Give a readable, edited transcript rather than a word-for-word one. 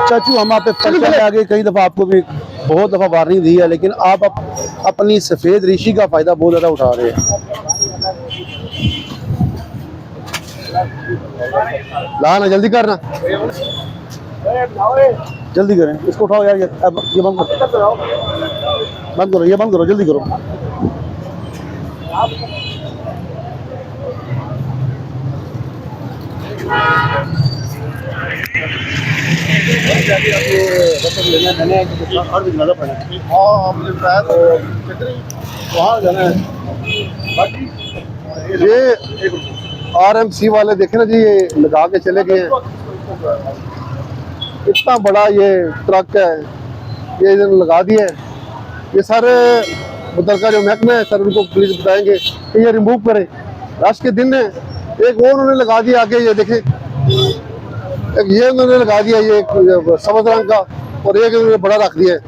चाचू हम आप पे पर्चा में आगे कई दफा आपको भी बहुत दफा वार्निंग दी है, लेकिन आप अपनी सफेद ऋषि का फायदा बहुत ज्यादा उठा रहे हैं। लाना जल्दी करना, जल्दी करें, इसको उठाओ यार, ये बंद करो, बंद करो, ये बंद करो, जल्दी करो। ये RMC वाले देखे ना जी, ये लगा के चले गए हैं। इतना बड़ा ये ट्रक है, ये इन्होंने लगा दिया है। ये सारे मुतलका जो महकमे है सर, उनको प्लीज बताएंगे कि ये रिमूव करें। रश के दिन है, एक वो उन्होंने लगा दिया आगे, ये देखें, एक ये उन्होंने लगा दिया, ये सफेद रंग का, और एक उन्होंने बड़ा रख दिया है।